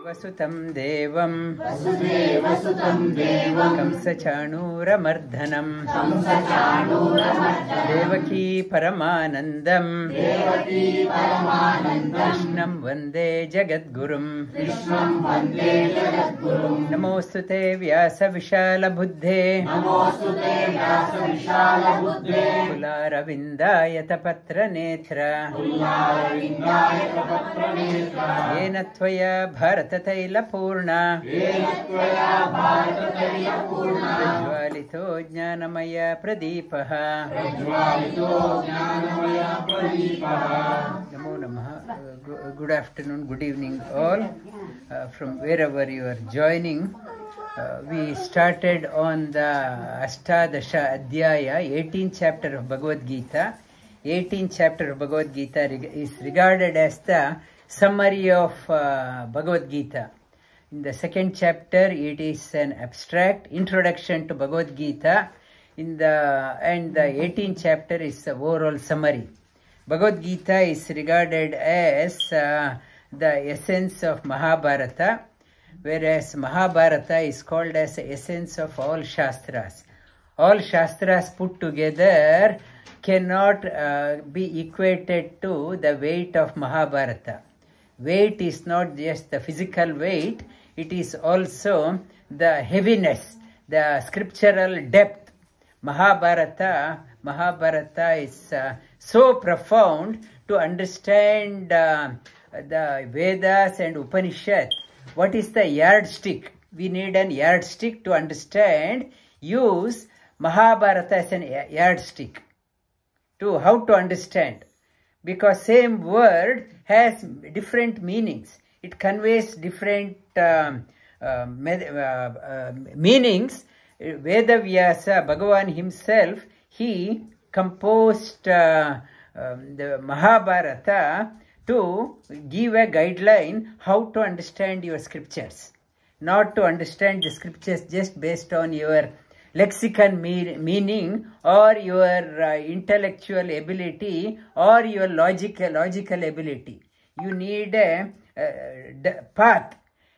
वसुतं देवं कंसचाणूरमर्दनं देवकी परमानन्दं कृष्णं वन्दे जगद्गुरुं नमोऽस्तुते व्यासविशालबुद्धे कुलारविन्दायतपत्रनेत्र येन त्वया भारततैलपूर्णा प्रज्वालितो ज्ञानमय प्रदीपः नमो नमः. Good afternoon, good evening all from wherever you are joining. We started on the Ashtadasha Adhyaya, 18th chapter of Bhagavad Gita. 18th chapter of Bhagavad Gita is regarded as the summary of Bhagavad Gita. In the second chapter, it is an abstract introduction to Bhagavad Gita. And the 18th chapter is the overall summary. Bhagavad Gita is regarded as the essence of Mahabharata, whereas Mahabharata is called as the essence of all Shastras. All Shastras put together cannot be equated to the weight of Mahabharata. Weight is not just the physical weight, it is also the heaviness, the scriptural depth. Mahabharata is so profound to understand the Vedas and Upanishads. What is the yardstick? We need an yardstick to understand. Use Mahabharata as an yardstick to how to understand. Because same word has different meanings. It conveys different meanings. Vedavyasa, Bhagavan himself, he composed the Mahabharata to give a guideline how to understand your scriptures. Not to understand the scriptures just based on your lexicon meaning or your intellectual ability or your logical ability. You need a path.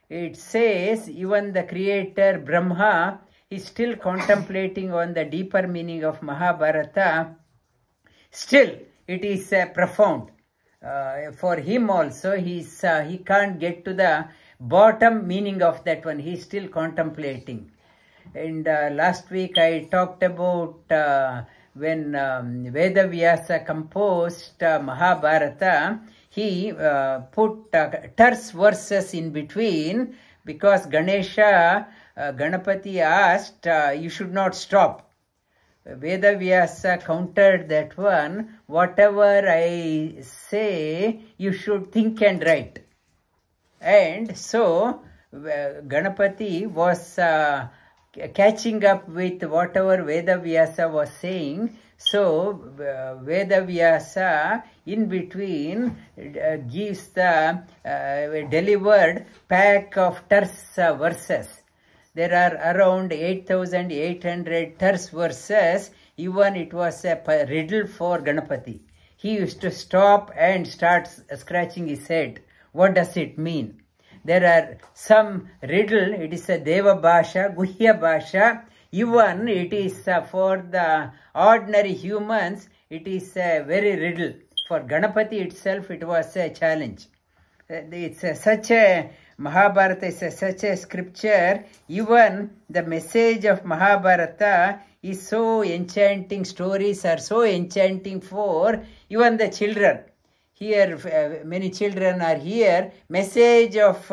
It says even the creator Brahma is still contemplating on the deeper meaning of Mahabharata. Still, it is profound. For him also, he can't get to the bottom meaning of that one. He is still contemplating. And last week I talked about when Vedavyasa composed Mahabharata, he put terse verses in between because Ganapati asked, you should not stop. Vedavyasa countered that one, whatever I say, you should think and write. And so Ganapati was catching up with whatever Vedavyasa was saying. So Vedavyasa in between gives the delivered pack of terse verses. There are around 8,800 terse verses. Even it was a riddle for Ganapati. He used to stop and start scratching his head. What does it mean? There are some riddle, it is a Deva Bhasha, Guhya Bhasha. Even it is for the ordinary humans, it is a very riddle. For Ganapati itself, it was a challenge. It's such a Mahabharata is such a scripture. Even the message of Mahabharata is so enchanting. Stories are so enchanting for even the children. Here, many children are here. Message of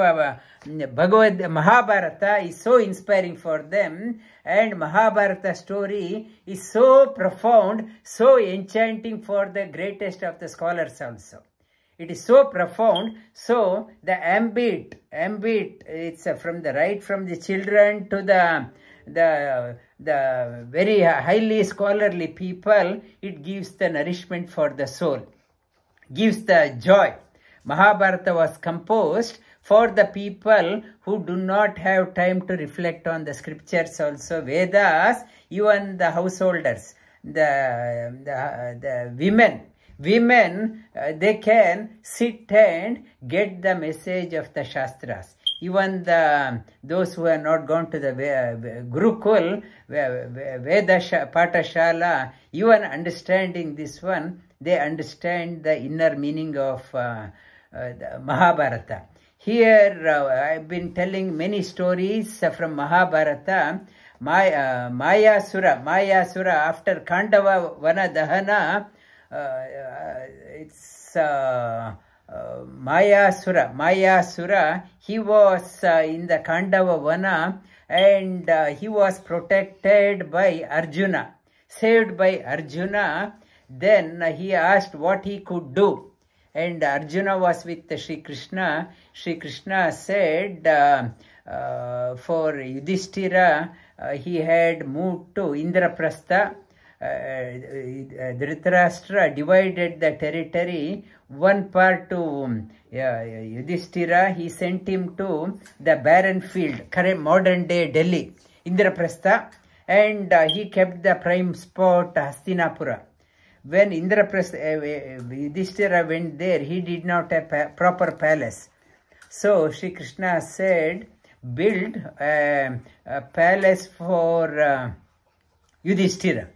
Mahabharata is so inspiring for them. And Mahabharata story is so profound, so enchanting for the greatest of the scholars also. It is so profound. So the ambit, it's from the children to the very highly scholarly people. It gives the nourishment for the soul. Gives the joy. Mahabharata was composed for the people who do not have time to reflect on the scriptures also. Vedas, even the householders, the women, they can sit and get the message of the Shastras. even those who have not gone to the Gurukul, Veda Patashala, even understanding this one, they understand the inner meaning of the Mahabharata. Here, I've been telling many stories from Mahabharata. Mayasura, after Khandava Vana Dahana, it's Mayasura, he was in the Khandava Vana, and he was protected by Arjuna, saved by Arjuna. Then he asked what he could do, and Arjuna was with Sri Krishna. Sri Krishna said for Yudhishthira, he had moved to Indraprastha. Dhritarashtra divided the territory, one part to Yudhishthira. He sent him to the barren field, current modern day Delhi, Indraprastha, and he kept the prime spot Hastinapura. When Yudhishthira went there, he did not have a proper palace. So Sri Krishna said, build a palace for Yudhishthira.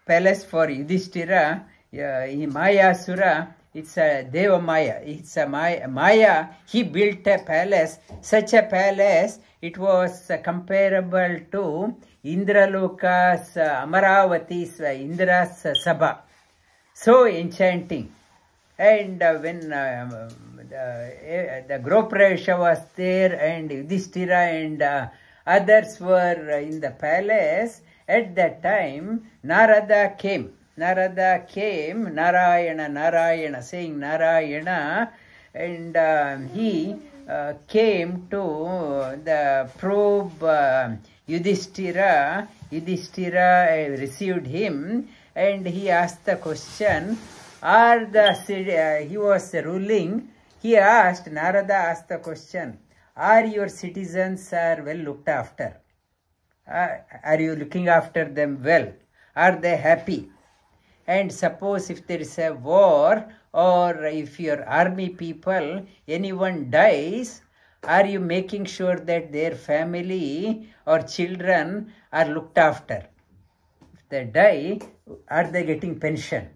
Palace for Yudhishthira, Mayasura, it's a Deva Maya. It's a Maya. He built a palace. Such a palace, it was comparable to Indraloka's Amaravati's Indra's Sabha. So enchanting. And when the Gropravesha was there, and Yudhishthira and others were in the palace, at that time Narada came, Narayana, saying Narayana, and he came to the probe Yudhishthira. Yudhishthira received him, and he asked the question, he was ruling. He asked, Narada asked the question, are your citizens well looked after? Are you looking after them well? Are they happy? And suppose if there is a war, or if your army people, anyone dies, are you making sure that their family or children are looked after? If they die, are they getting pension?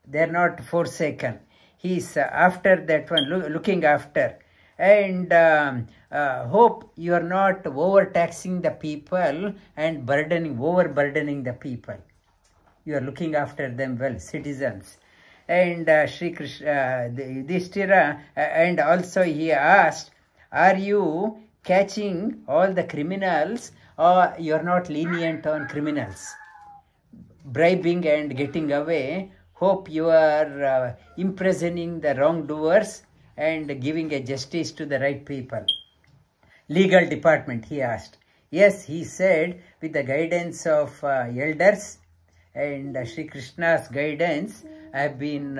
They are not forsaken. He is after that one, looking after. And hope you are not overtaxing the people and overburdening the people. You are looking after them well, citizens. And Sri Krishna, Yudhishthira, and also he asked, are you catching all the criminals, or you are not lenient on criminals? Bribing and getting away. Hope you are imprisoning the wrongdoers and giving a justice to the right people. Legal department, he asked. Yes, he said, with the guidance of elders and Sri Krishna's guidance, I have been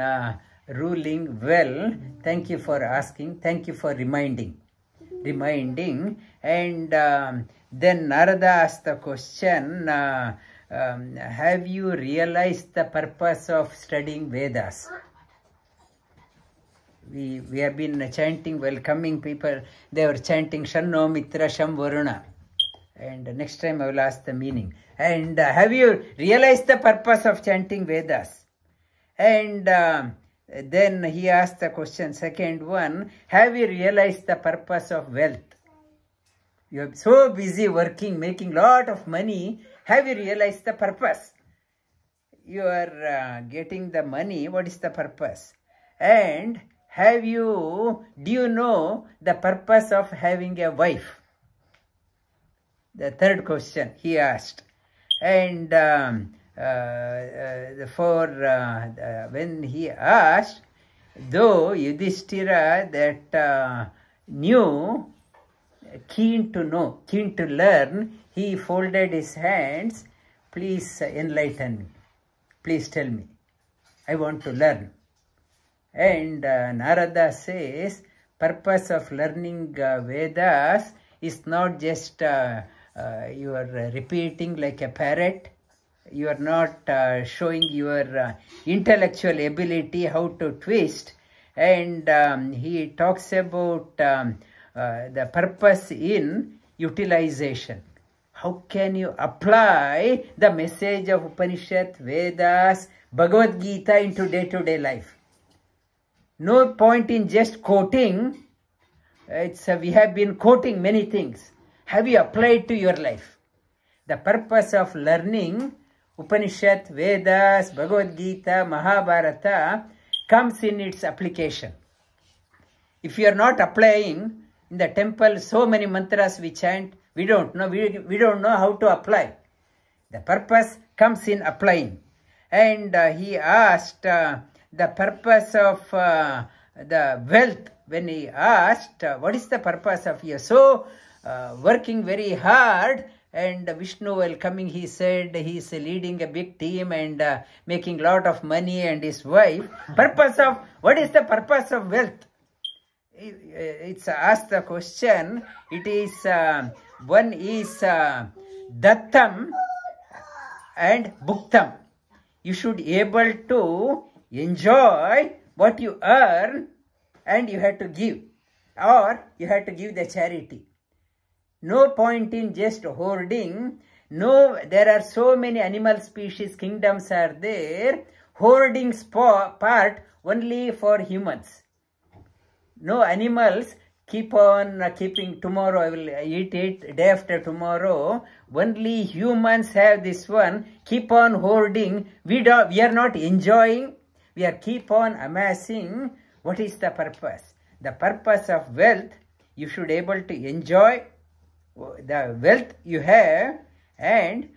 ruling well. Thank you for asking. Thank you for reminding. And then Narada asked the question, have you realized the purpose of studying Vedas? We have been chanting, welcoming people. They were chanting Shanno Mitra Sham Varuna. And next time I will ask the meaning. And have you realized the purpose of chanting Vedas? And then he asked the question, second one, have you realized the purpose of wealth? You are so busy working, making lot of money. Have you realized the purpose? You are getting the money. What is the purpose? And do you know the purpose of having a wife? The third question he asked. And when he asked, though Yudhishthira that knew, keen to know, keen to learn, he folded his hands. Please enlighten me. Please tell me. I want to learn. And Narada says, purpose of learning Vedas is not just you are repeating like a parrot. You are not showing your intellectual ability, how to twist. And he talks about the purpose in utilization. How can you apply the message of Upanishad, Vedas, Bhagavad Gita into day-to-day life? No point in just quoting. We have been quoting many things. Have you applied to your life? The purpose of learning Upanishad, Vedas, Bhagavad Gita, Mahabharata comes in its application. If you are not applying, in the temple so many mantras we chant, we don't know. We don't know how to apply. The purpose comes in applying. And he asked the purpose of the wealth. When he asked, what is the purpose of you? So, working very hard, and Vishnu while coming, he said he is leading a big team and making lot of money, and his wife. What is the purpose of wealth? It's asked the question. It is, one is Dattam and Bhuktam. You should be able to enjoy what you earn, and you have to give, or you have to give the charity. No point in just hoarding. No, there are so many animal species, kingdoms are there. Hoarding part only for humans. No animals keep on keeping tomorrow, I will eat it, day after tomorrow. Only humans have this one. Keep on hoarding. We are not enjoying. We are keep on amassing. What is the purpose? The purpose of wealth, you should be able to enjoy the wealth you have, and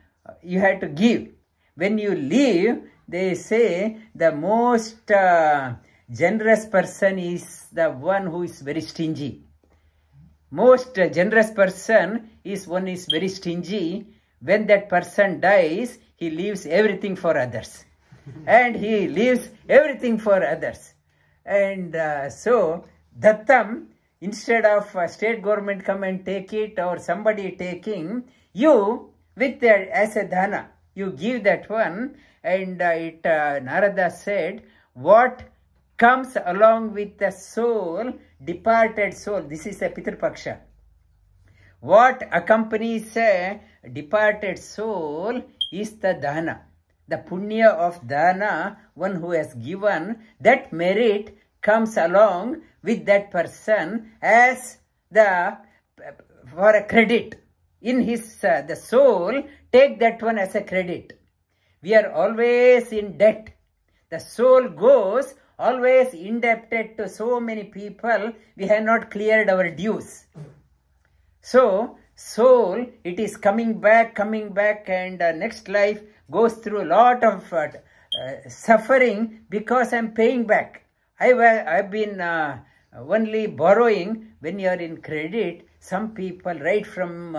you have to give. When you leave, they say the most generous person is the one who is very stingy. Most generous person is one is very stingy. When that person dies, he leaves everything for others. And he leaves everything for others. And so, Dattam, instead of state government come and take it, or somebody taking, you, with as a dana, you give that one. And Narada said, what comes along with the soul, departed soul, this is a Pitrapaksha. What accompanies a departed soul is the dana. The punya of dana, one who has given, that merit comes along with that person as for a credit. In his, the soul, take that one as a credit. We are always in debt. The soul goes always indebted to so many people. We have not cleared our dues. So, soul, it is coming back, and next life goes through a lot of suffering because I am paying back. I've been only borrowing. When you are in credit, some people right from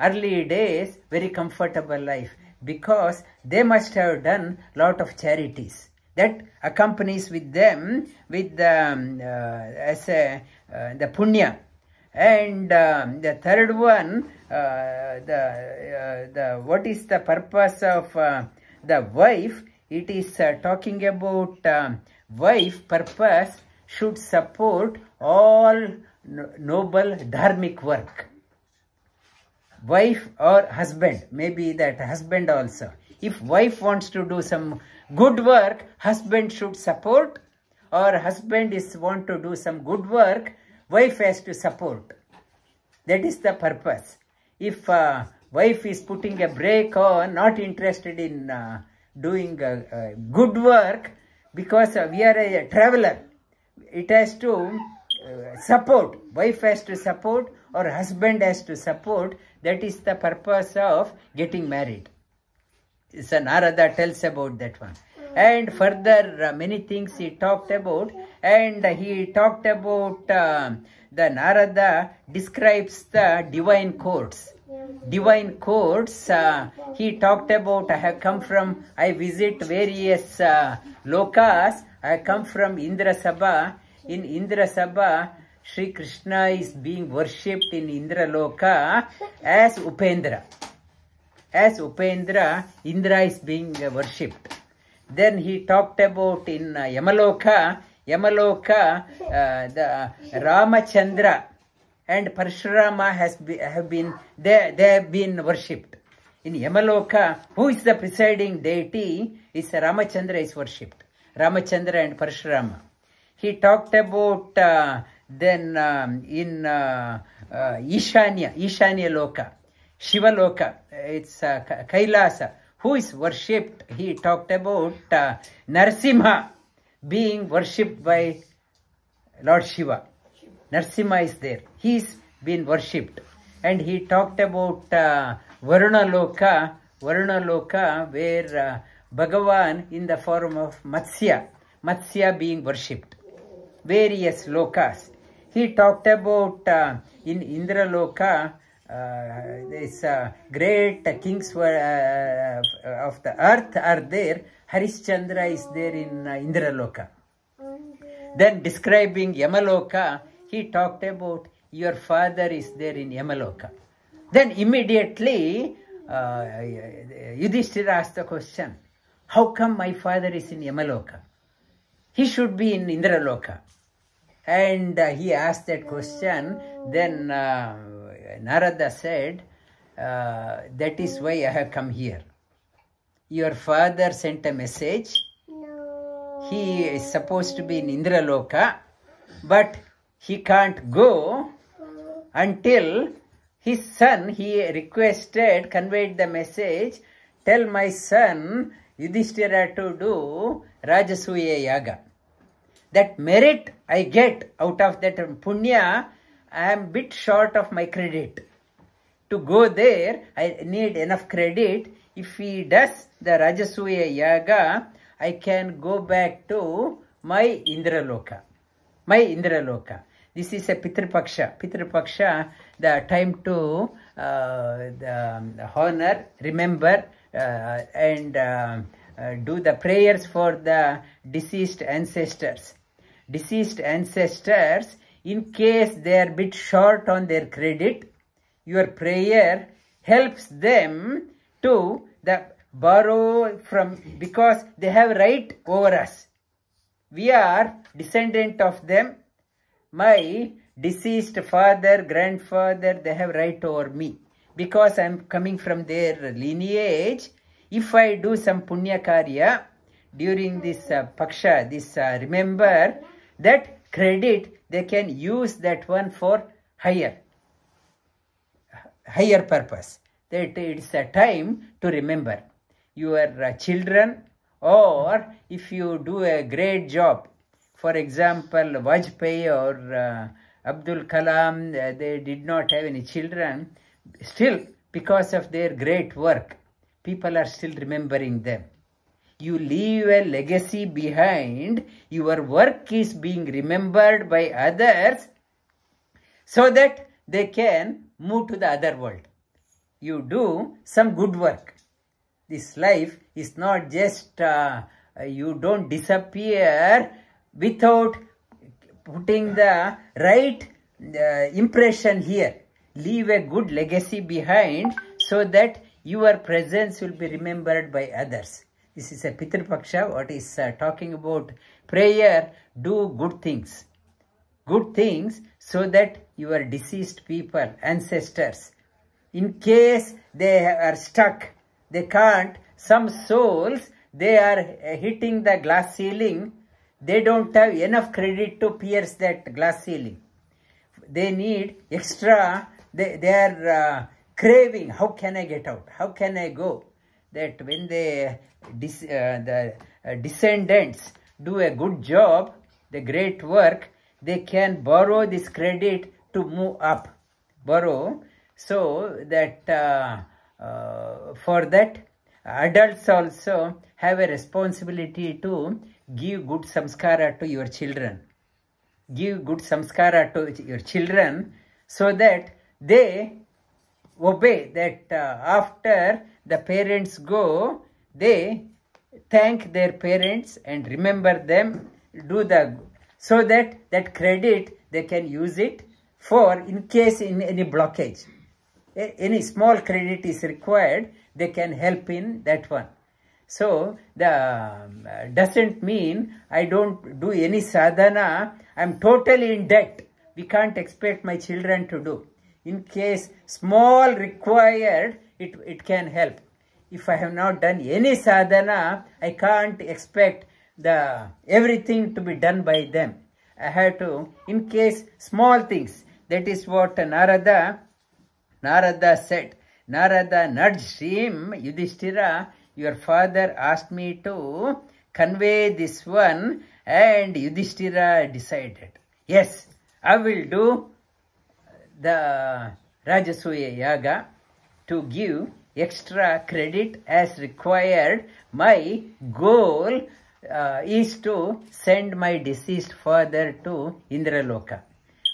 early days, very comfortable life, because they must have done lot of charities. That accompanies with them with the punya. And the third one, what is the purpose of the wife? It is talking about wife purpose should support all noble dharmic work. Wife or husband, maybe that husband also. If wife wants to do some good work, husband should support, or husband want to do some good work, wife has to support. That is the purpose. If wife is putting a brake on, not interested in doing good work, because we are a traveler, it has to support. Wife has to support, or husband has to support. That is the purpose of getting married. So Narada tells about that one. And further many things he talked about. And he talked about the Narada describes the divine courts. Divine courts, he talked about, I visit various lokas. I come from Indra Sabha. In Indra Sabha, Sri Krishna is being worshipped in Indra Loka as Upendra. As Upendra, Indra is being worshipped. Then he talked about in Yamaloka, the Ramachandra and Parshurama they have been worshipped. In Yamaloka, who is the presiding deity? Is Ramachandra is worshipped. Ramachandra and Parshurama. He talked about then in Ishanya Loka, Shiva Loka, it's Kailasa, who is worshipped. He talked about Narsimha being worshipped by Lord Shiva. Narsimha is there. He's been worshipped. And he talked about Varuna Loka, where Bhagavan in the form of Matsya being worshipped. Various lokas. He talked about in Indra Loka, these great kings of the earth are there. Harishchandra is there in Indra Loka. Then describing Yamaloka, he talked about your father is there in Yamaloka. Then immediately Yudhishthira asked the question, how come my father is in Yamaloka? He should be in Indraloka. And he asked that question. Then Narada said, that is why I have come here. Your father sent a message. No. He is supposed to be in Indraloka, but he can't go until his son, he requested, conveyed the message, tell my son Yudhishthira to do Rajasuya Yaga. That merit I get out of that punya, I am a bit short of my credit. To go there, I need enough credit. If he does the Rajasuya Yaga, I can go back to my Indraloka. This is a Pitrupaksha. Pitrupaksha, the time to honor, remember, and do the prayers for the deceased ancestors. Deceased ancestors, in case they are a bit short on their credit, your prayer helps them to borrow from, because they have right over us. We are descendant of them. My deceased father, grandfather, they have right over me. Because I am coming from their lineage, if I do some punya karya during this paksha, remember that credit, they can use that one for higher purpose. That it's a time to remember your children, or if you do a great job. For example, Vajpayee or Abdul Kalam, they did not have any children. Still, because of their great work, people are still remembering them. You leave a legacy behind. Your work is being remembered by others so that they can move to the other world. You do some good work. This life is not just, you don't disappear without putting the right impression here. Leave a good legacy behind so that your presence will be remembered by others. This is a Pitrupaksha, what is talking about prayer, do good things. Good things so that your deceased people, ancestors, in case they are stuck, they can't, some souls, they are hitting the glass ceiling, they don't have enough credit to pierce that glass ceiling. They need extra, they are craving, how can I get out? How can I go? That when the descendants do a good job, the great work, they can borrow this credit to move up. Borrow, so that for that, adults also have a responsibility to give good samskara to your children. Give good samskara to your children so that they obey, that after the parents go, they thank their parents and remember them, do the, so that that credit they can use it for in case in any blockage. Any small credit is required, they can help in that one. So, the doesn't mean I don't do any sadhana, I am totally in debt we can't expect my children to do. In case small required, it can help. If I have not done any sadhana, I can't expect everything to be done by them. I have to, in case small things. That is what Narada said. Narada nudged him, Yudhishthira, your father asked me to convey this one, and Yudhishthira decided, yes, I will do the Rajasuya Yaga to give extra credit as required. My goal is to send my deceased father to Indraloka.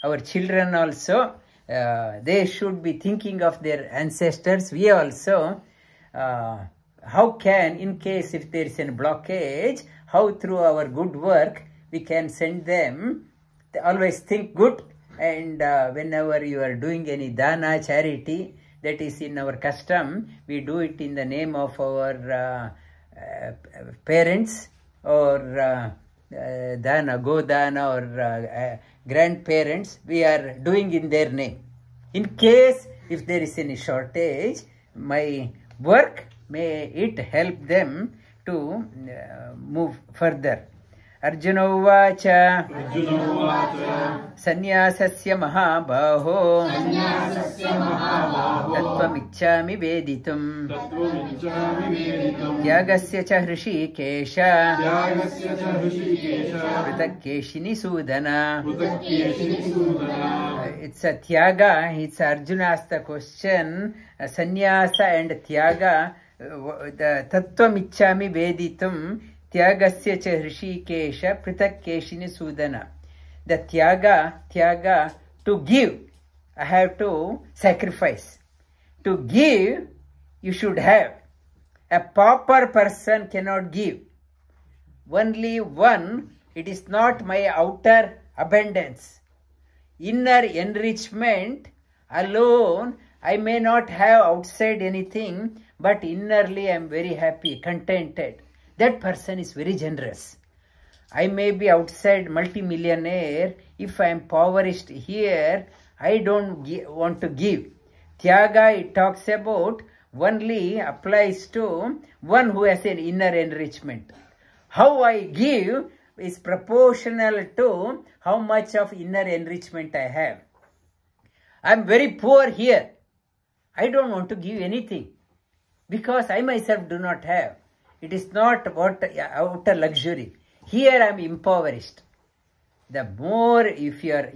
Our children also, they should be thinking of their ancestors. We also, how can, in case if there is a blockage, how through our good work we can send them. They always think good, and whenever you are doing any dana, charity, that is in our custom, we do it in the name of our parents, or dana, godana, or grandparents. We are doing in their name. In case if there is any shortage, my work, may it help them to move further. Arjuna uvacha Sannyasasya mahabaho Tattvamiccami veditum Tyagasya cha hrishikesha Pritakkeshini sudana. It's a tyaga. It's Arjuna asked the question, sannyasa and tyaga. The Tattvamiccami veditum Tyagasya cha hrishikesha Pritakkeshini sudana. The tyaga, to give, I have to sacrifice. To give, you should have. A pauper person cannot give. Only one, it is not my outer abundance. Inner enrichment alone, I may not have outside anything, but innerly I am very happy, contented. That person is very generous. I may be outside multimillionaire. If I am impoverished here, I don't want to give. Tyaga, it talks about, only applies to one who has an inner enrichment. How I give is proportional to how much of inner enrichment I have. I am very poor here. I don't want to give anything because I myself do not have. It is not about outer luxury. Here I am impoverished. The more if you are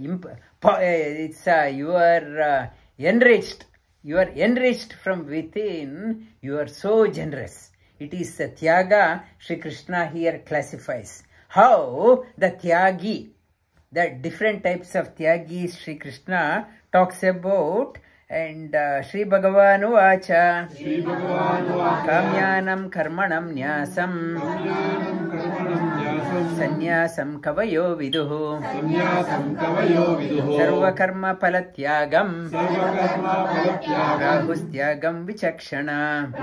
you are enriched. You are enriched from within. You are so generous. It is a tyaga. Shri Krishna here classifies. How the tyagi, the different types of tyagis Shri Krishna talks about. And Shri Bhagavan Uvacha Kamyanam Karmanam Nyasam Sannyasam Kavayo Viduhu Sarva Karma Palatyagam Rahustyagam Vichakshana.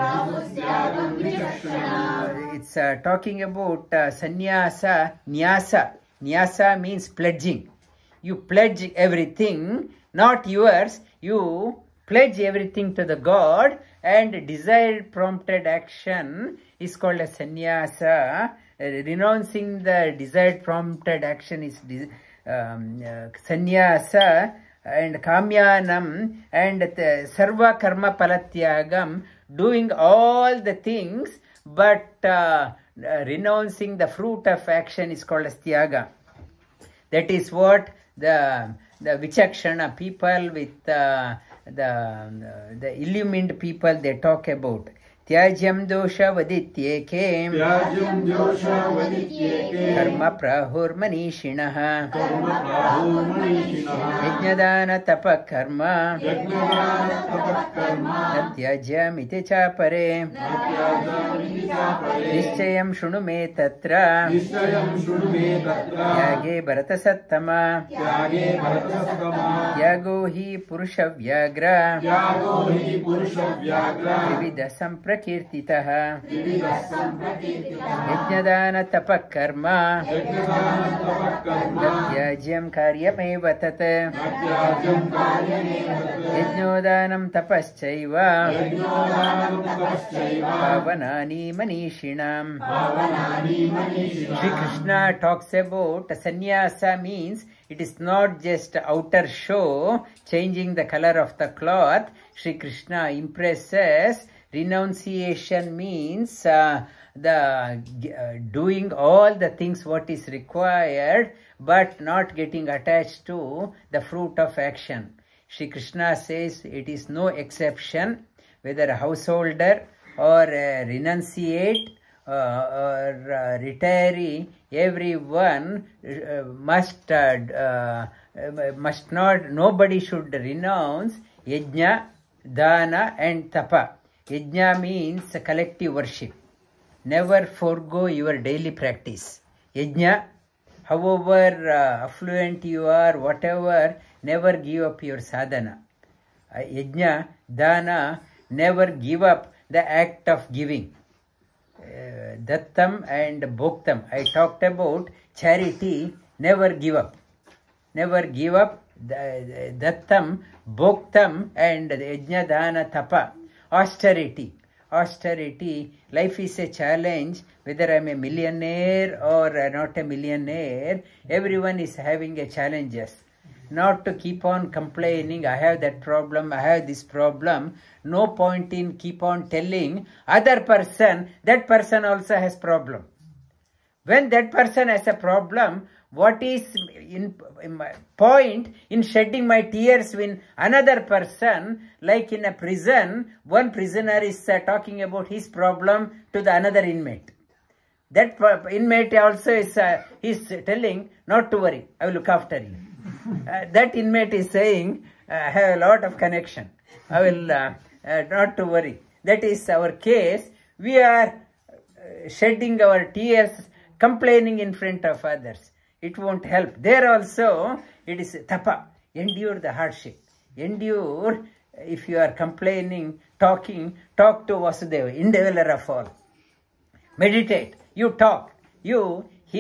It's talking about sannyasa, nyasa. Nyasa means pledging. You pledge everything, not yours. You pledge everything to the God, and desired prompted action is called a sannyasa. Renouncing the desired prompted action is sannyasa. And kamyanam and sarva karma palatyagam, doing all the things but renouncing the fruit of action is called as tyaga. That is what the vichakshana people with the illumined people, they talk about. Tyajyam dosha vadityeke karma prahur manishinaha yajnadana tapa karma natyajyam ite chapare nischayam shunu me tatra tyage bharata sattama tyago hi purusha vyagra vividha samprak प्रकीर्तितः यज्ञदान तपः कर्म त्याज्यं कार्यमेव तत् यज्ञोदानं तपश्चैव पावनानि मनीषिणाम्. Sri Krishna talks about sannyasa means it is not just outer show, changing the color of the cloth. Sri Krishna impresses renunciation means doing all the things what is required, but not getting attached to the fruit of action. Sri Krishna says it is no exception whether a householder or a renunciate or retiree, everyone must not, nobody should renounce yajna, dana and tapa. Yajna means collective worship. Never forego your daily practice. Yajna, however affluent you are, whatever, never give up your sadhana. Yajna, dana, never give up the act of giving. Dattam and Bhoktam. I talked about charity, never give up. Never give up. Dattam, Bhoktam and Yajna, Dana, Tapa. Austerity. Austerity. Life is a challenge. Whether I am a millionaire or not a millionaire, everyone is having a challenges. Not to keep on complaining, I have that problem, I have this problem. No point in keep on telling other person, that person also has problem. When that person has a problem, what is in my point in shedding my tears when another person, like in a prison, one prisoner is talking about his problem to the another inmate. That inmate also is telling, not to worry, I will look after you. That inmate is saying, I have a lot of connection. I will not to worry. That is our case. We are shedding our tears, complaining in front of others. It won't help. There also, it is tapa. Endure the hardship. Endure. If you are complaining, talk to Vasudeva, indweller of all. Meditate. You talk. He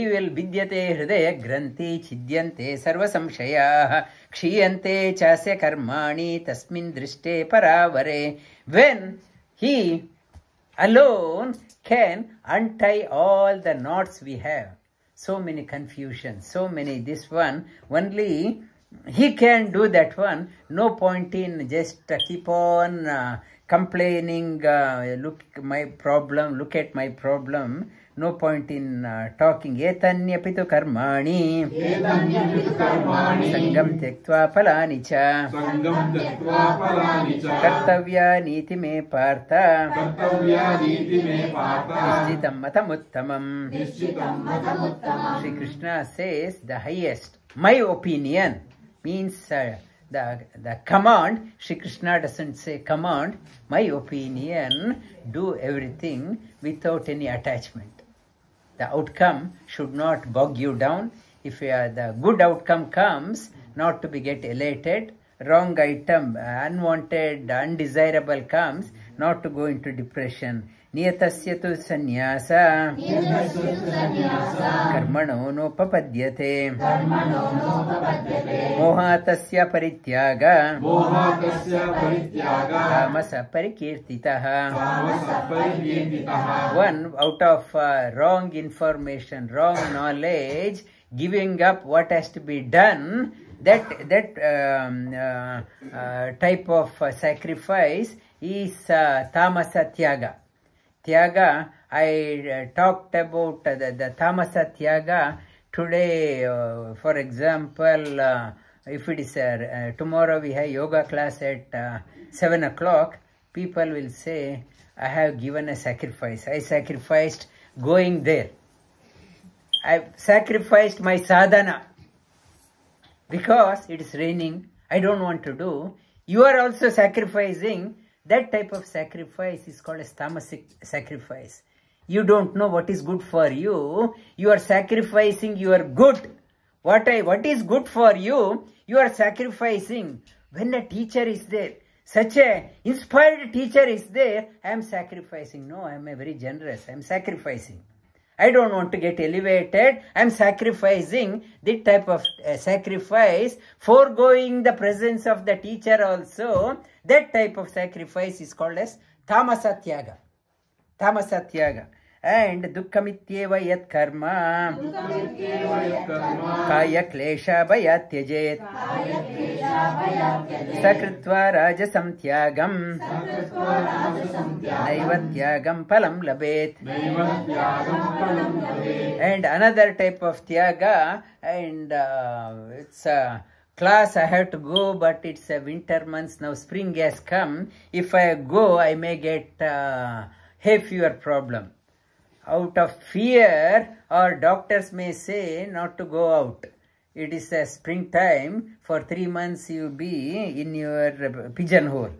will vidyate hridaya granthi chidyante sarva samshaya kshiyante chasya karmani tasmin drishte paravare. When he alone can untie all the knots we have, so many confusions, so many this one, only he can do that one. No point in just keep on complaining, look at my problem. No point in talking. Etanyapitu karmani sangam tektva palani cha kartavya niti me partha nishchitam matamuttamam. Sri Krishna says the highest, my opinion, means the command. Sri Krishna doesn't say command. My opinion, do everything without any attachment. The outcome should not bog you down. If the good outcome comes, not to be get elated. Wrong item, unwanted, undesirable comes, not to go into depression. Niyatasya tu sannyasa karmano nopapadyate mohatasya parityaga tamasa parikirtitaha. One out of wrong information, wrong knowledge, giving up what has to be done, that type of sacrifice is tamasa tyaga. Tyaga, I talked about the tamasa tyaga today. For example, if it is tomorrow we have yoga class at 7 o'clock, people will say, I have given a sacrifice. I sacrificed going there. I sacrificed my sadhana because it is raining. I don't want to do. You are also sacrificing. That type of sacrifice is called as tamasic sacrifice. You don't know what is good for you. You are sacrificing your good. What is good for you, you are sacrificing. When a teacher is there, such a inspired teacher is there, I am sacrificing. No, I am a very generous. I am sacrificing. I don't want to get elevated. I am sacrificing. This type of sacrifice, foregoing the presence of the teacher also, that type of sacrifice is called as tamasatyaga. Tamasatyaga. And dukkamityeva yat karma kaya klesha bhayat tyajet sakritva rajasam tyagam naivatyagam palam labet. And another type of tyaga, and it's a class I have to go, but it's a winter months now, spring has come. If I go, I may get hay fever problem. Out of fear, or doctors may say not to go out. It is a springtime, for 3 months you be in your pigeonhole.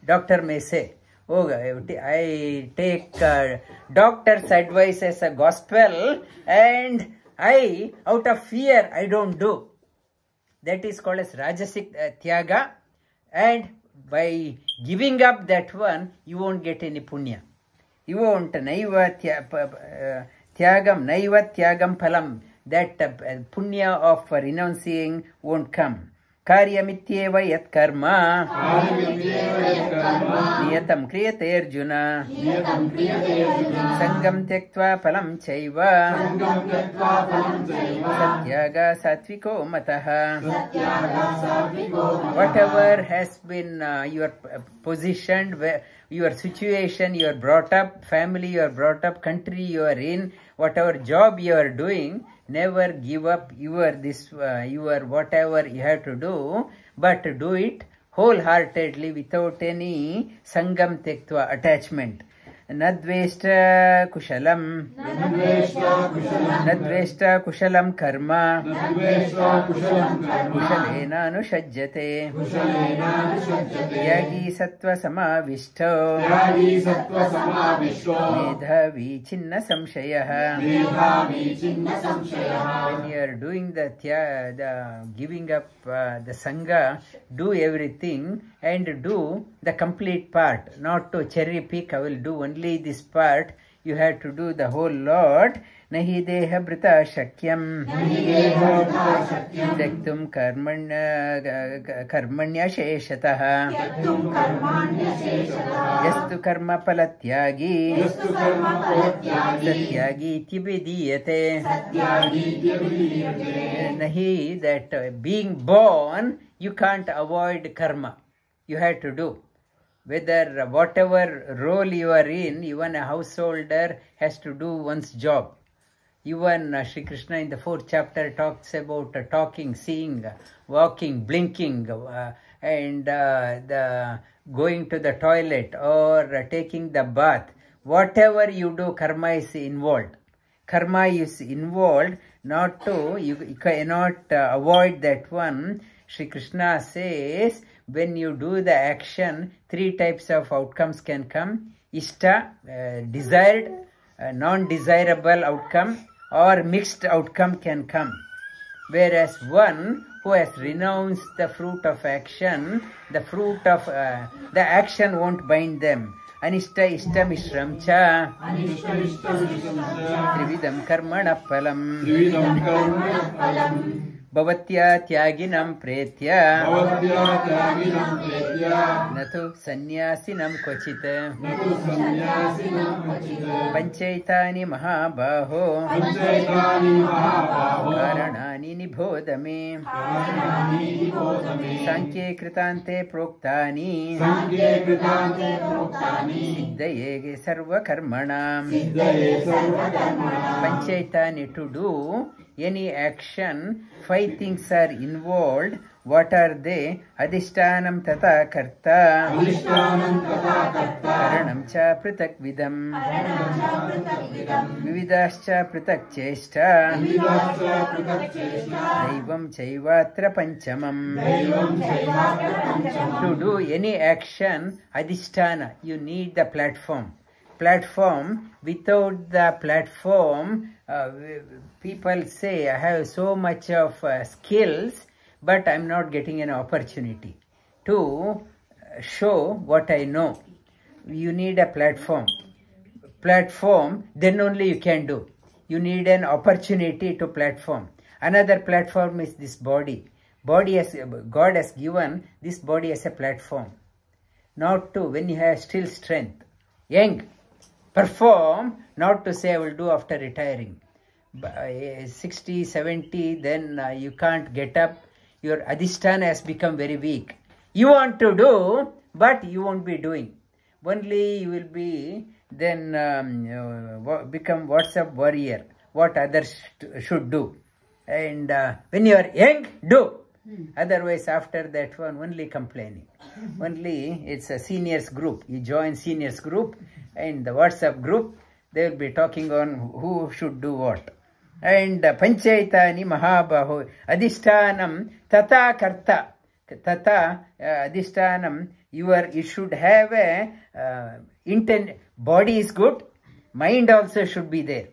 Doctor may say, oh, I take doctor's advice as a gospel, and I, out of fear, I don't do. That is called as Rajasic Tyaga, and by giving up that one, you won't get any punya. You won't, naiva tyagam, naiva tyagam phalam, that punya of renouncing won't come. Karyamityeva yat karma niyatam kriyate arjuna sangam tyaktva phalam chaiva satyaga satviko mataha. Whatever has been your position, your situation, you are brought up, family you are brought up, country you are in, whatever job you are doing, never give up your whatever you have to do, but do it wholeheartedly without any sangam tektva, attachment. Nadveshta kushalam karma kushalena anushajyate yagi sattva samavishto medhavi chinna samshayah. When you are doing the giving up the sangha, do everything and do the complete part, not to cherry pick. I will do only this part. You have to do the whole lot. Nahi deha brita shakyam tektum karmanya sheshatah yastu karma palatyagi satyagi tibidiyate. Nahi, that being born, you can't avoid karma. You have to do. Whether whatever role you are in, even a householder has to do one's job. Even Sri Krishna in the 4th chapter talks about talking, seeing, walking, blinking, and the going to the toilet or taking the bath. Whatever you do, karma is involved. Karma is involved. Not to, you cannot avoid that one. Sri Krishna says, when you do the action, 3 types of outcomes can come. Ishta, desired, non-desirable outcome, or mixed outcome can come. Whereas one who has renounced the fruit of action, the fruit of the action won't bind them. Anishta ishta mishram cha trividam karmana phalam bhavatya tyaginam pretya natu sannyasinam kvachit panchaitani mahabaho karanani nibodame sankhye kritante proktani siddhaye sarva karmanam. Panchaitani, to do any action, 5 things are involved. What are they? Adhishtanam tata karta karanam cha pratak vidam vividascha pratak cheshta daivam chaivatra panchamam. To do any action, adhisthana, you need the platform. Without the platform, people say, I have so much of skills, but I'm not getting an opportunity. To show what I know. You need a platform. Platform, then only you can do. You need an opportunity to platform. Another platform is this body. God has given this body as a platform. Not to, when you have still strength, young, perform, not to say I will do after retiring. 60, 70, then you can't get up. Your adhisthana has become very weak. You want to do, but you won't be doing. Only you will be then become WhatsApp warrior, what others should do. And when you are young, do. Otherwise, after that one, only complaining. Only it's a seniors group. You join seniors group and the WhatsApp group, they will be talking on who should do what. And Panchaitani Mahabahu Adhishtanam Tata Karta. Tata Adhishtanam, you should have a intent. Body is good, mind also should be there.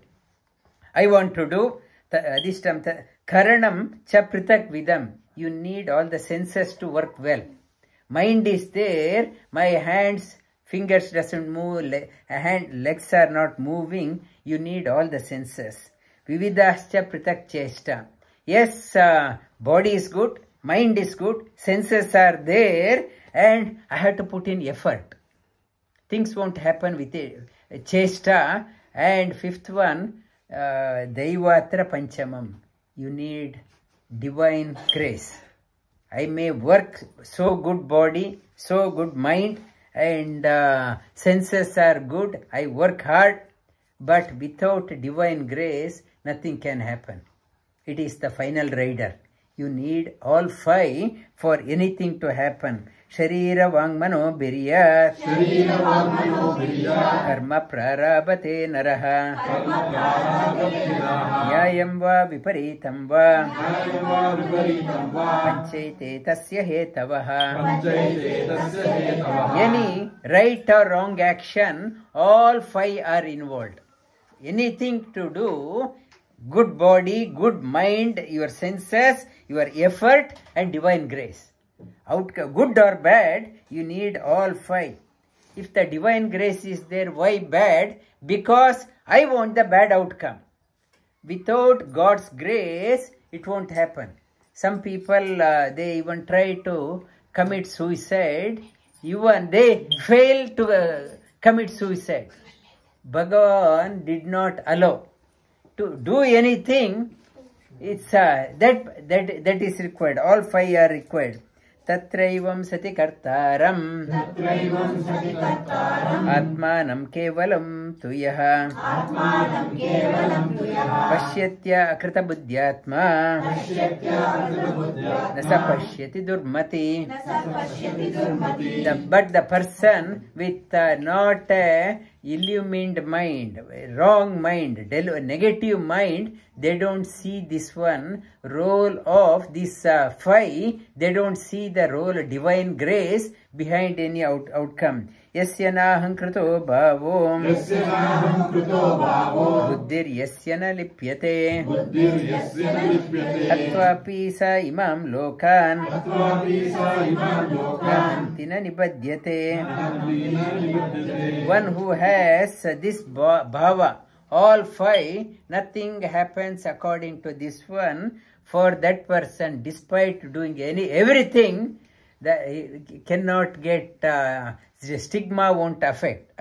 I want to do Adhishtam Karanam Cha Pritak Vidam. You need all the senses to work well. Mind is there, my hands, fingers doesn't move, legs are not moving. You need all the senses. Vividascha Pritak Chesta. Yes, body is good, mind is good, senses are there, and I have to put in effort. Things won't happen with it. Chesta. And fifth one, Daivatra Panchamam. You need divine grace. I may work so good body, so good mind, and senses are good. I work hard, but without divine grace, nothing can happen. It is the final rider. You need all five for anything to happen. Sharira Vangmano Biriyat. Karma Prarabate Naraha. Nyayam va Viparitam va. Panchaite Tasya Hetavaha. Any right or wrong action, all five are involved. Anything to do, good body, good mind, your senses, your effort and divine grace. Outcome, good or bad, you need all five. If the divine grace is there, why bad? Because I want the bad outcome. Without God's grace, it won't happen. Some people, they even try to commit suicide. Even they fail to commit suicide. Bhagavan did not allow to do anything. It's that is required. All five are required. Tatraivam sati kartaram. Atmanam kevalam tuyaha. Pashyatya akrita buddhyatma. Nasa pashyati durmati. But the person with not a illumined mind, wrong mind, negative mind, they don't see this one role of this five. They don't see the role of divine grace behind any outcome. Yasya naham krito bhavo. Buddhir yasya na lipyate. Atvapi sa imam lokan. Nahantina nibadyate. One who has this bhava, all five, nothing happens according to this one. For that person, despite doing everything, he cannot get, the stigma won't affect.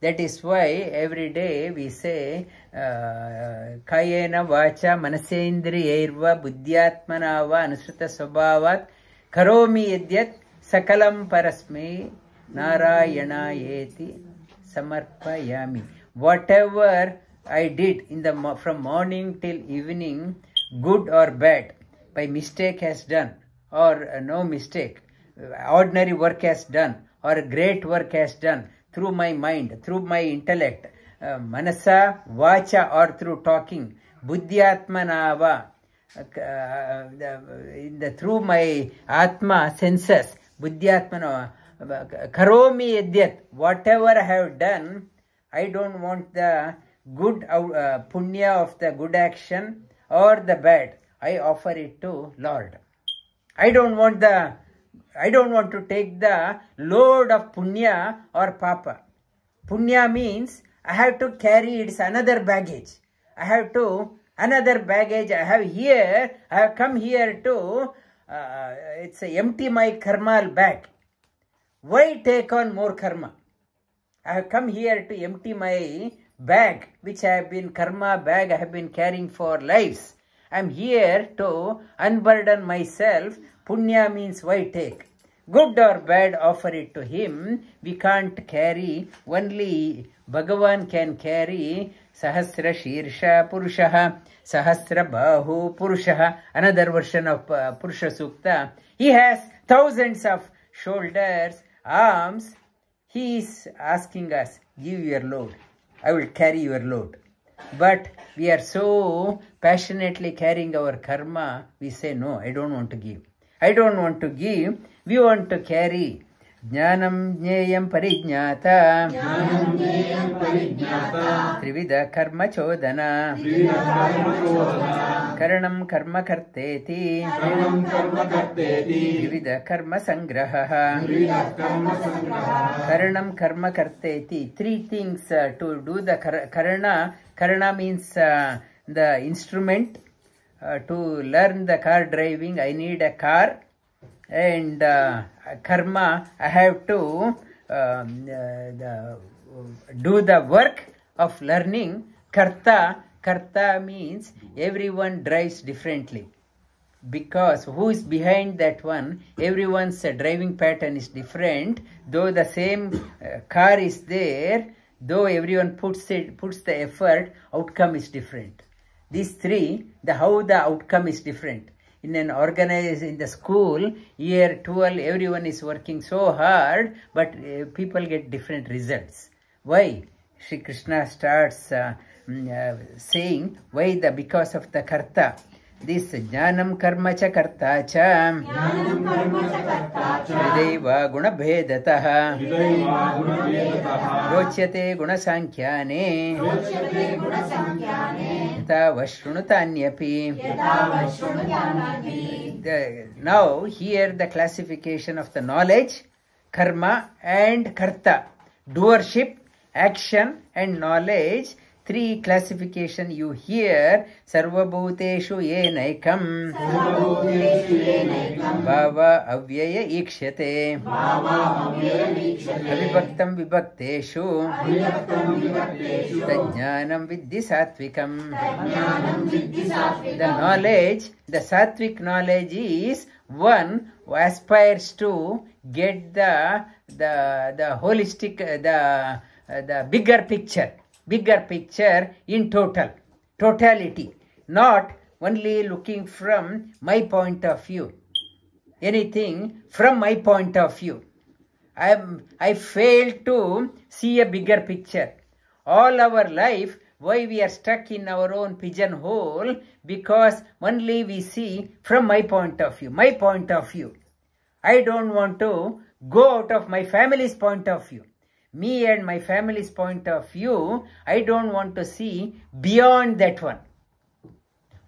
That is why every day we say, Kayena vacha manasendriyairva buddhyatmana va anusruta svabhavat karomi yadyat sakalam parasme narayana yeti samarpayami. Whatever I did from morning till evening, good or bad, by mistake has done or no mistake, ordinary work has done or great work has done, through my mind, through my intellect, manasa, vacha, or through talking, buddhyatmanava, through my atma, senses, buddhyatmanava, karomi yadyat, whatever I have done, I don't want the good punya of the good action or the bad. I offer it to Lord. I don't want the I don't want to take the load of punya or papa. Punya means I have to carry its another baggage. I have come here to, it's empty my karma bag. Why take on more karma? I have come here to empty my bag, which I have been carrying for lives. I am here to unburden myself. Punya means why take? Good or bad, offer it to him. We can't carry, only Bhagavan can carry. Sahasra Shirsha Purushaha, Sahasra Bahu Purushaha, another version of Purusha Sukta. He has thousands of shoulders, arms. He is asking us, give your load. I will carry your load. But we are so passionately carrying our karma, we say, no, I don't want to give. I don't want to give, we want to carry. Jnanam jneyam parijñāta Trivida karma chodana Karanam karma karteti Trivida karma sangraha Karanam karma karteti. Three things to do the karana. Karana means the instrument. To learn the car driving, I need a car. And karma, I have to do the work of learning. Karta means everyone drives differently. Because who is behind that one, everyone's driving pattern is different. Though the same car is there, though everyone puts the effort, outcome is different. These three, how the outcome is different. In the school, year 12, everyone is working so hard, but people get different results. Why? Sri Krishna starts saying, why? Because of the karta. This jnanam karma cha karta cha hridaiva guna bhedataha rochyate guna sankhyaane yata vashrunutânyapi. Now here the classification of the knowledge, karma and karta, doership, action and knowledge. Three classification you hear. Sarvabhuteshu yenaikam bhava avyaya ikshate avibhaktam vibhakteshu tajnanam viddhi satvikam. The knowledge, the sattvic knowledge is one who aspires to get the holistic, the bigger picture in totality, not only looking from my point of view, anything from my point of view. I fail to see a bigger picture. All our life, why we are stuck in our own pigeonhole? Because only we see from my point of view. I don't want to go out of my family's point of view. Me and my family's point of view, I don't want to see beyond that one.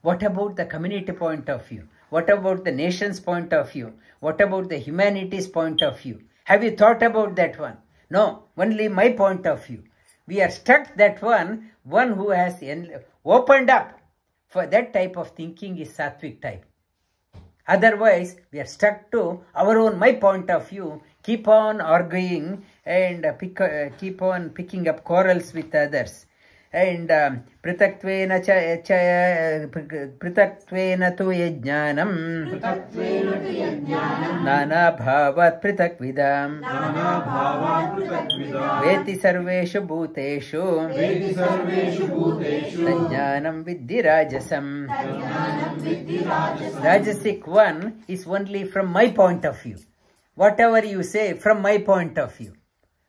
What about the community point of view? What about the nation's point of view? What about the humanity's point of view? Have you thought about that one? No, only my point of view. We are stuck that one who has opened up. For that type of thinking is sattvic type. Otherwise, we are stuck to our own, my point of view, keep on arguing and keep on picking up quarrels with others. And pritatvena tu yajnanam nana bhavat pritakvidam veti sarveshu bhuteshu tajnanam viddhi rajasam. Rajasic one is only from my point of view. Whatever you say, from my point of view.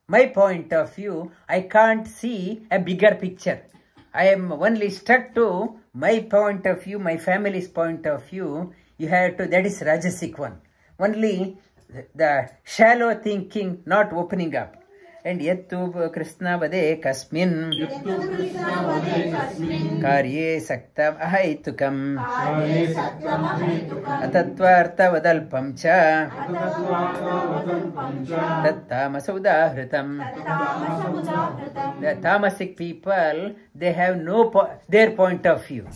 My point of view, I can't see a bigger picture. I am only stuck to my point of view, my family's point of view. You have to, that is Rajasic one. Only the shallow thinking not opening up. and yattu krishna vade kasmin karye saktam ahaitukam atatvartha vadalpam cha tattamasu udahritam. The tamasic people, they have their point of view.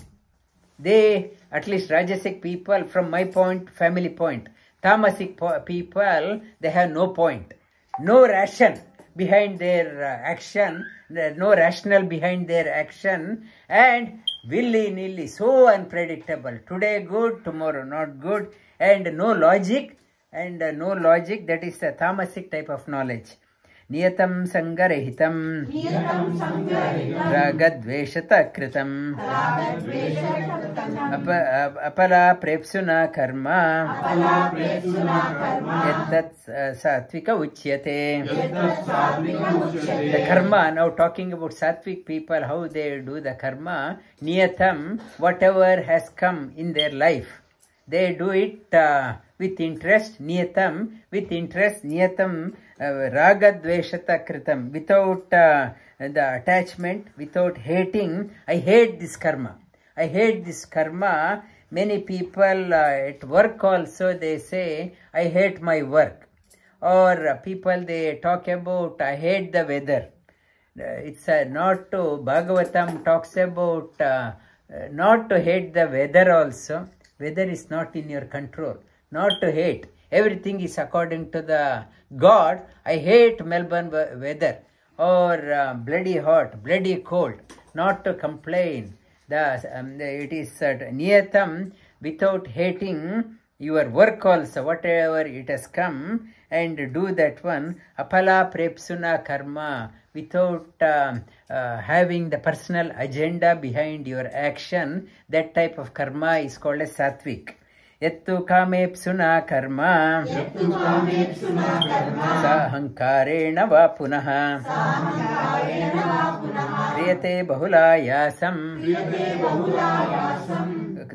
They, at least Rajasic people, from my point, family point. Tamasic people, they have no point. No ration behind their action. No rational behind their action. And willy-nilly, so unpredictable. Today good, tomorrow not good. And no logic. And no logic, that is a tamasic type of knowledge. Niyatam sangarahitam ragadveshata kritam apala prepsuna karma yattat satvika uchyate. The karma, now talking about sattvic people, how they do the karma. Niyatam, whatever has come in their life, they do it with interest. Niyatam, with interest. Niyatam ragadveshata kritam, without the attachment, without hating. I hate this karma. I hate this karma. Many people at work also, they say, I hate my work. Or people, they talk about, I hate the weather. It's not to, Bhagavatam talks about not to hate the weather also. Weather is not in your control. Not to hate. Everything is according to the God. I hate Melbourne weather. Or bloody hot, bloody cold. Not to complain. It is niyatam, without hating your work also, whatever it has come, and do that one. Apala prepsuna karma, without having the personal agenda behind your action. That type of karma is called as sattvic. Yattu kamepsuna karma sahankarena va punaha kriyate bahulayasam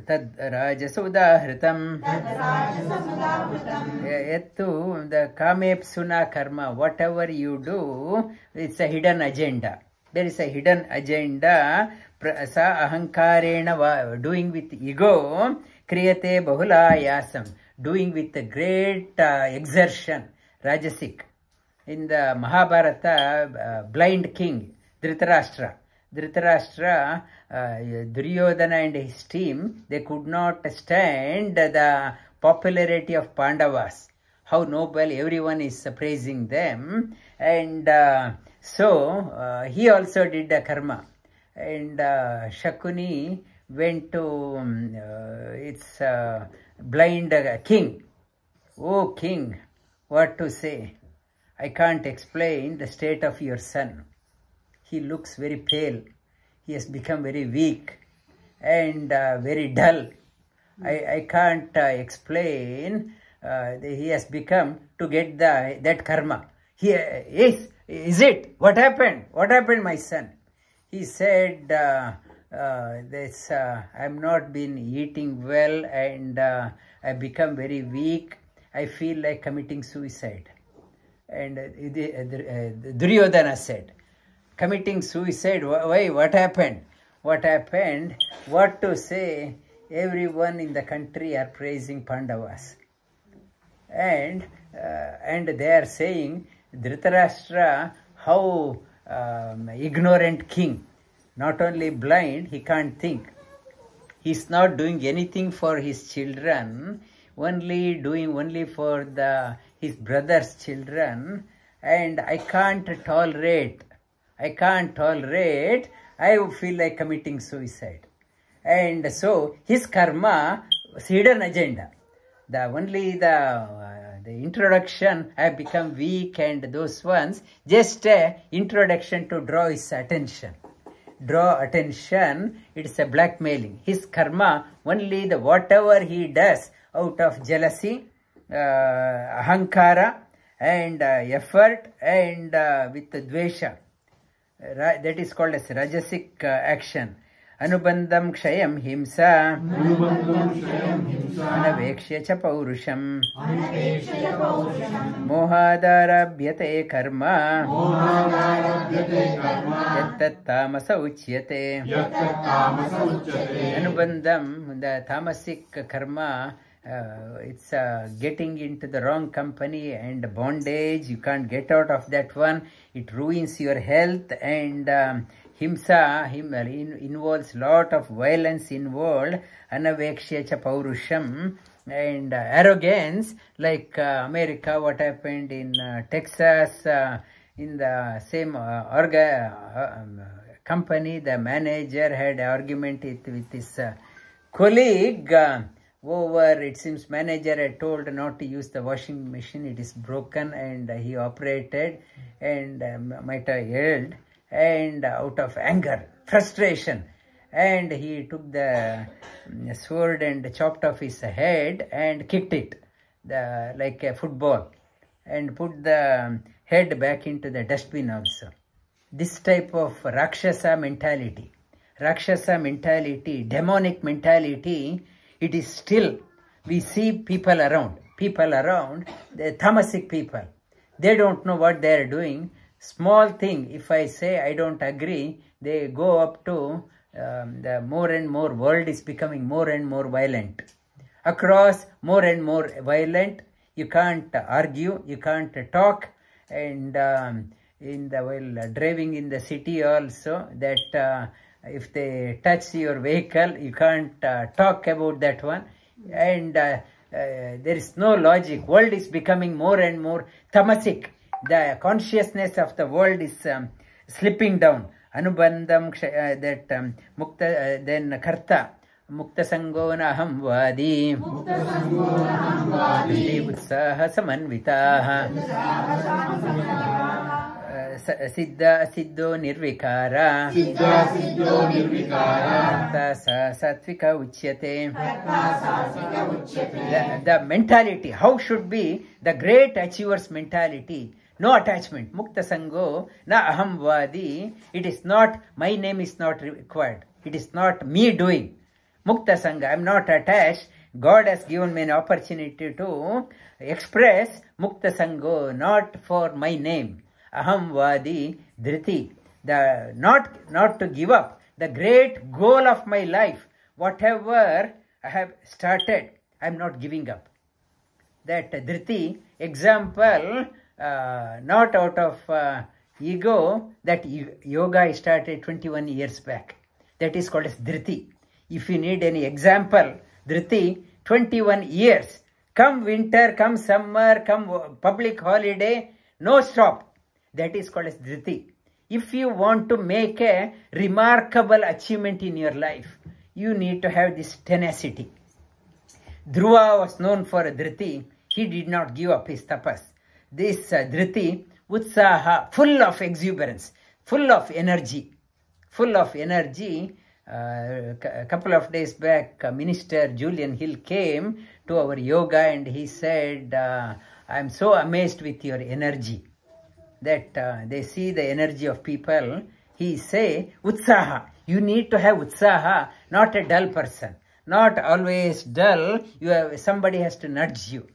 tad rajasa udahritam. Yattu, the kamepsuna karma, whatever you do, it's a hidden agenda. There is a hidden agenda. Sa ahankarena, doing with ego. Kriyate bahulayasam, doing with a great exertion. Rajasic. In the Mahabharata, blind king, Dhritarashtra. Dhritarashtra, Duryodhana and his team, they could not stand the popularity of Pandavas. How noble, everyone is praising them. And so, he also did the karma. And Shakuni went to its blind king. Oh king, what to say? I can't explain the state of your son. He looks very pale. He has become very weak and very dull. I can't explain. He has become to get that karma. Is it? What happened? What happened, my son? He said, I'm not been eating well and I become very weak. I feel like committing suicide. And Duryodhana said, committing suicide, why? What happened? What happened? What to say? Everyone in the country are praising Pandavas. And they are saying, Dhritarashtra, how ignorant king. Not only blind, he can't think. He's not doing anything for his children, only for his brother's children. And I can't tolerate. I feel like committing suicide. And so his karma, hidden agenda. The introduction, I have become weak, and those ones, just introduction to draw his attention. Draw attention, it's a blackmailing. His karma, only whatever he does out of jealousy, ahankara, and effort, and with dvesha. That is called as rajasic action. अनुबन्धं क्षयं हिंसा अनवेक्ष्य च पौरुषम् मोहादारभ्यते कर्म यत्तत्तामस उच्यते अनुबन्धं the tamasic karma it's getting into the wrong company and bondage. You can't get out of that one. It ruins your health, and himsa involves lot of violence involved. Anavekshya cha paurusham, and arrogance, like America, what happened in Texas, in the same company, the manager had argument with his colleague over, it seems manager had told not to use the washing machine, it is broken, and he operated and might have yelled, and out of anger, frustration, and he took the sword and chopped off his head and kicked it like a football, and put the head back into the dustbin also. This type of Rakshasa mentality, demonic mentality, it is still, we see people around, the tamasic people, they don't know what they are doing. Small thing, if I say I don't agree, they go up to the more and more, world is becoming more and more violent. Across, more and more violent, you can't argue, you can't talk, and while driving in the city also, that if they touch your vehicle, you can't talk about that one, and there is no logic. World is becoming more and more tamasic. The consciousness of the world is slipping down. Anubandham that mukta then karta mukta sangona aham vadi utsaha samanvitaha siddha siddho nirvikara satvika uchyate. The mentality, how should be the great achievers mentality? No attachment. Mukta sango na aham vadi. It is not, my name is not required. It is not me doing. Mukta sanga, I am not attached. God has given me an opportunity to express Mukta sango, not for my name. Aham vadi dhriti. The not to give up. The great goal of my life, whatever I have started, I am not giving up. That dhriti, example, not out of ego, that yoga I started 21 years back. That is called as dhriti. If you need any example, dhriti, 21 years. Come winter, come summer, come public holiday, no stop. That is called as dhriti. If you want to make a remarkable achievement in your life, you need to have this tenacity. Dhruva was known for dhriti. He did not give up his tapas. This dhriti, utsaha, full of exuberance, full of energy. A couple of days back, Minister Julian Hill came to our yoga and he said, I am so amazed with your energy. That they see the energy of people. He say, utsaha. You need to have utsaha, not a dull person. Not always dull. Somebody has to nudge you.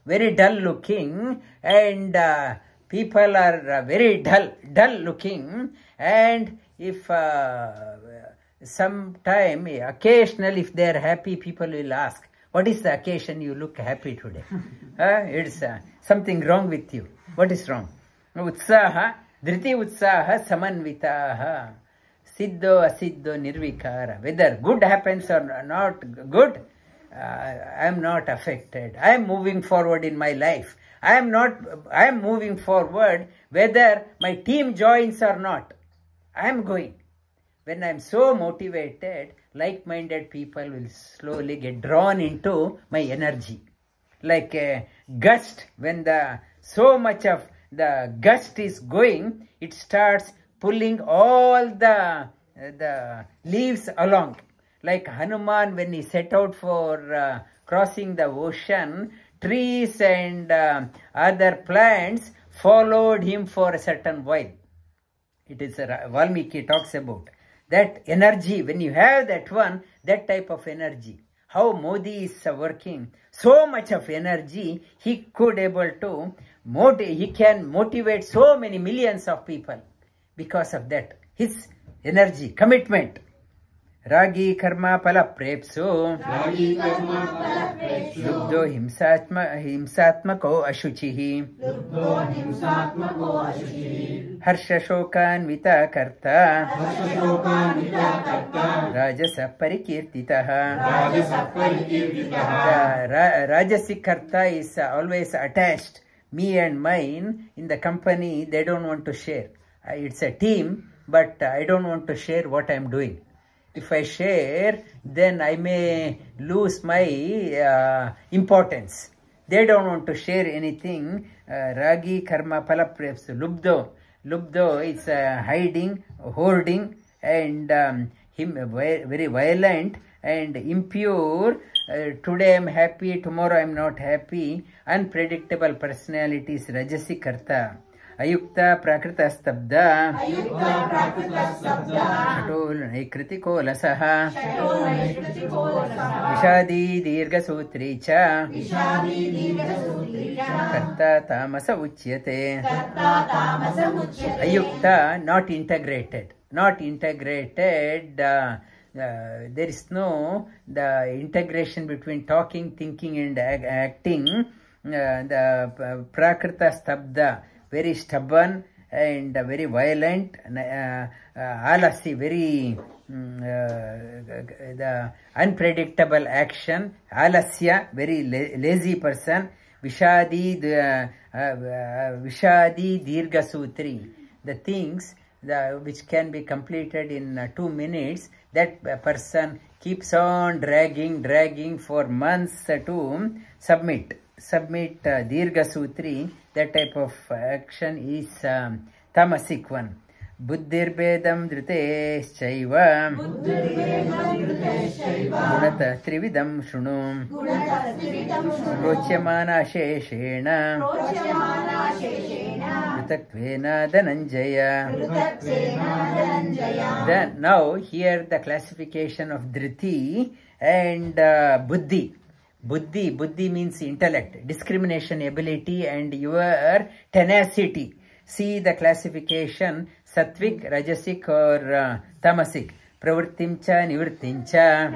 Very dull looking, and people are very dull looking, and if sometime, occasionally, if they are happy, people will ask, what is the occasion you look happy today? It's something wrong with you. What is wrong? Utsaha, dhriti utsaha samanvitaha, siddho asiddho nirvikara. Whether good happens or not good, I am not affected. I am moving forward in my life. I am moving forward whether my team joins or not. I am going. When I am so motivated, like-minded people will slowly get drawn into my energy. Like a gust, when so much of the gust is going, it starts pulling all the leaves along. Like Hanuman, when he set out for crossing the ocean, trees and other plants followed him for a certain while. It is Valmiki talks about. That energy, when you have that one, that type of energy, how Modi is working, so much of energy, he could able to, he can motivate so many millions of people because of that, his energy, commitment. Ragi karma pala prepso, lubdo himsatmako ashuchihi, harsha shokanvita karta, rajasa parikirtitaha. The rajasic karta is always attached, me and mine. In the company, they don't want to share. It's a team, but I don't want to share what I'm doing. If I share, then I may lose my importance. They don't want to share anything. Ragi karma pala preps. Lubdo is hiding, hoarding, and very violent and impure. Today I'm happy, tomorrow I'm not happy. Unpredictable personalities, Rajasi karta. Ayukta prakrita stabda, Shatol naikritiko lasaha, Vishadi dirga sutricha, Karta tamasa uchyate. Ayukta, not integrated. There is no the integration between talking, thinking and acting. The prakrita stabda, very stubborn and very violent, alasi, very the unpredictable action, alasya, very lazy person, vishadi dirga sutri, the things which can be completed in 2 minutes, that person keeps on dragging for months to submit dirga sutri. That type of action is tamasic one. Buddhirbedam dhriteschaiva, gunata trividam shunu, prochyamana sheshena, Prutatvena Dhananjaya. Then now here the classification of Dhriti and Buddhi. Buddhi means intellect, discrimination ability and your tenacity. See the classification, Sattvic, Rajasic or Tamasic. Pravrittimcha nivrittimcha,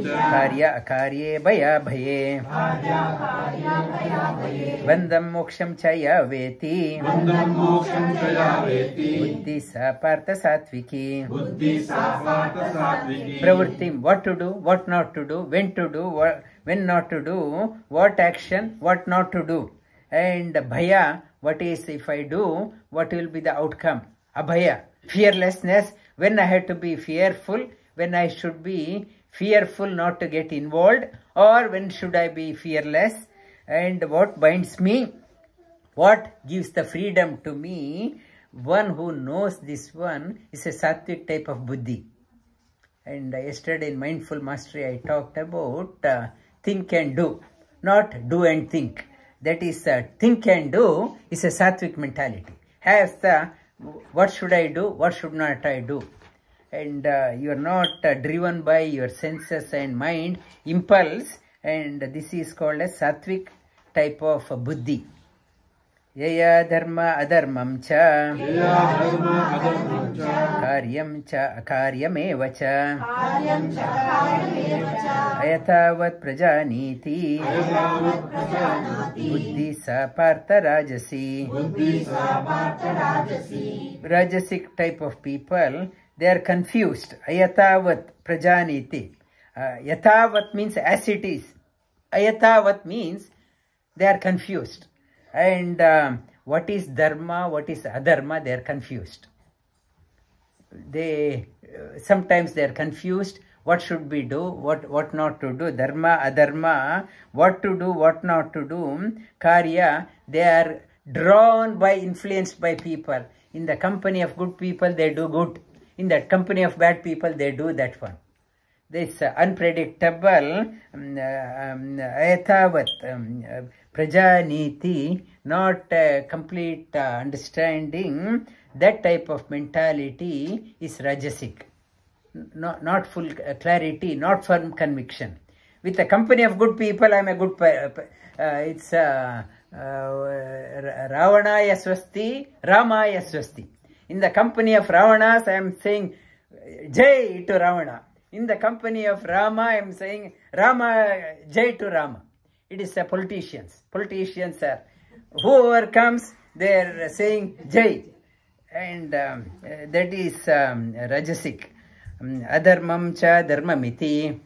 karya akarye bhaya bhaye, bandham moksham chaya veti, buddhi sa partha satviki. Pravrittim, what to do, what not to do, when to do, when not to do, what action, what not to do. And bhaya, what is if I do, what will be the outcome. Abhaya, fearlessness, when I have to be fearful, when I should be fearful not to get involved, or when should I be fearless, and what binds me, what gives the freedom to me. One who knows this one is a sattvic type of buddhi. And yesterday in Mindful Mastery I talked about think and do, not do and think. That is think and do is a sattvic mentality. Has the what should I do, what should not I do. And you are not driven by your senses and mind, impulse, and this is called a sattvic type of buddhi. Yaya dharma adharmam cha, karyam cha akaryameva cha, ayatavat prajaniti, buddhi sa partha rajasi. Rajasic type of people, they are confused. Ayatavat prajaniti. Yatavat means as it is. Ayatavat means they are confused. And what is dharma, what is adharma, they are confused. Sometimes they are confused. What should we do, what not to do, dharma, adharma, what to do, what not to do, karya, they are drawn by, influenced by people. In the company of good people, they do good. In the company of bad people, they do that one. This unpredictable, ayatavat, prajaniti, not complete understanding that type of mentality is rajasic. Not full clarity, not firm conviction. With a company of good people, I am a good it's Ravanaya Swasti, Ramaya Swasti. In the company of Ravanas, I am saying Jai to Ravana. In the company of Rama, I am saying Rama, Jai to Rama. It is the politicians. Politicians are, whoever comes, they are saying Jai. And that is Rajasic. Adharmam cha dharmamiti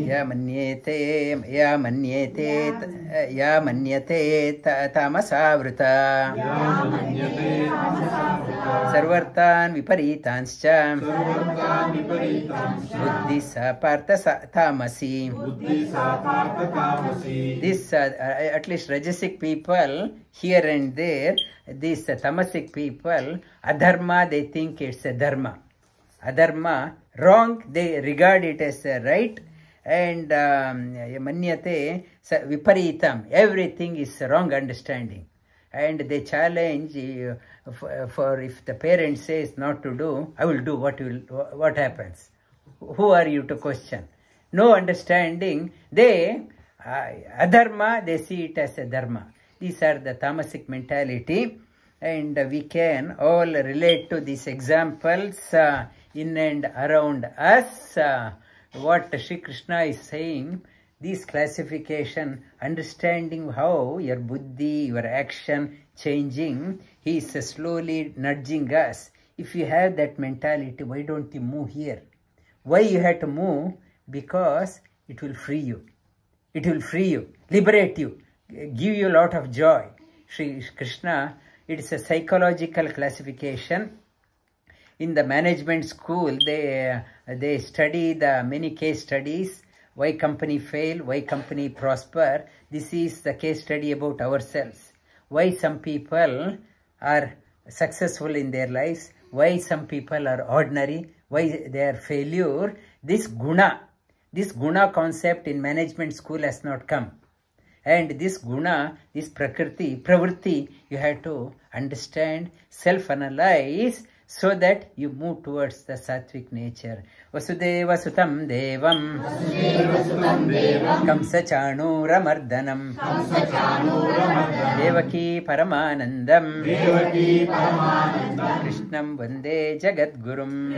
ya manyate tamasavruta sarvartan viparitanscha buddhisa partha tamasi. This at least Rajasic people here and there, these tamasic people, adharma, they think it's a dharma. Adharma, wrong, they regard it as a right. And manyate viparitam, everything is wrong understanding. And they challenge for if the parent says not to do, I will do. What happens? Who are you to question? No understanding. They adharma, they see it as a dharma. These are the tamasic mentality, and we can all relate to these examples in and around us. What Sri Krishna is saying, this classification, understanding how your buddhi, your action changing, he is slowly nudging us. If you have that mentality, why don't you move here? Why you have to move? Because it will free you. It will free you, liberate you, give you a lot of joy. Sri Krishna, it is a psychological classification. In the management school, they study the many case studies, why company fail, why company prosper. This is the case study about ourselves. Why some people are successful in their lives, why some people are ordinary, why they are failure. This guna concept in management school has not come. And this guna, this pravritti, you have to understand, self-analyze, so that you move towards the sattvic nature. Vasudeva sutam devam kamsa chanura mardhanam devaki paramanandam krishnam vande jagadgurum.